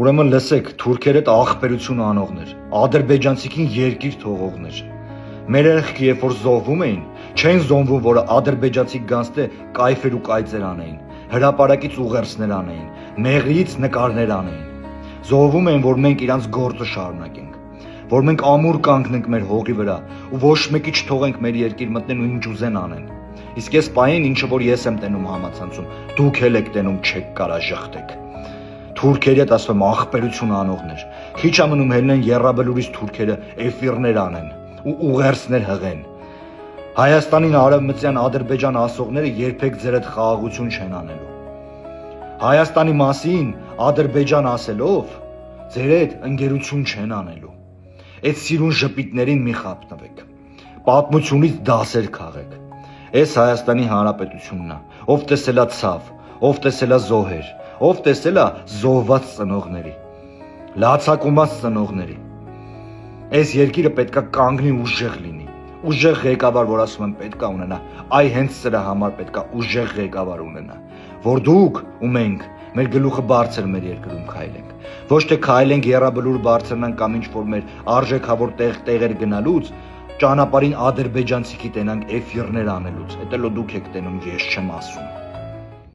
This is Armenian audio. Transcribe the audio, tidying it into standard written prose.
Ուրեմն լսեք, թուրքերդ աղբերություն անողներ, ադրբեջանցիքին երկիր թողողներ։ Մեր երեխեքը երբ որ զոհվում էին, չեն զոհվում, որ ադրբեջանցի գանձտե կայֆեր ու կայծեր անեին, հրապարակից ուղերձներ անեին, մեղրիից նկարներ անեին։ Զոհվում էին, որ մենք իրանց գործը շարունակենք, որ մենք ամուր կանգնենք մեր հողի վրա ու ոչ մեկի չթողենք մեր երկիր մտնեն ու ինչ ուզեն անեն։ Իսկ այս պահին ինչը որ ես եմ տենում համացանցում, դուք էլ եք տենում չեք կարա ժխտեք։ Թուրքերի հետ ասում աղբերություն անողներ, քիչ ամնում հելնեն եռաբլուրից թուրքերը էֆիրներ անեն ու ուղերձներ հղեն։ Հայաստանին արևմտյան Ադրբեջան ասողները երբեք ձեր հետ խաղաղություն չեն անելու։ Հայաստանի մասին Ադրբեջան ասելով ձեր հետ ընկերություն չեն անելու։ Այդ սիրուն ժպիտներին մի խապնվեք։ Պատմությունից դասեր քաղեք։ Այս Հայաստանի Հանրապետությունն է, ով տեսելա ցավ, ով տեսելա զոհեր, ով տեսելա զոհված ծնողների, լացակումած ծնողների։ Այս երկիրը պետքա կանգնի ուժեղ լինի։ Ուժեղ ղեկավար, որ ասում եմ պետքա ունենա, այ հենց սրա համար պետքա ուժեղ ղեկավար ունենա, որ դուք ու մենք մեր գլուխը բարձր մեր երկրում քայլենք։ Ոչ թե քայլենք եռաբլուր բարձրանանք կամ ինչ որ մեր արժեքավոր տեղեր գնալուց, ճանապարհին ադրբեջանցիքի տենանք էֆիրներ անելուց։ Հետո դուք եք տենում, ես չեմ ասում։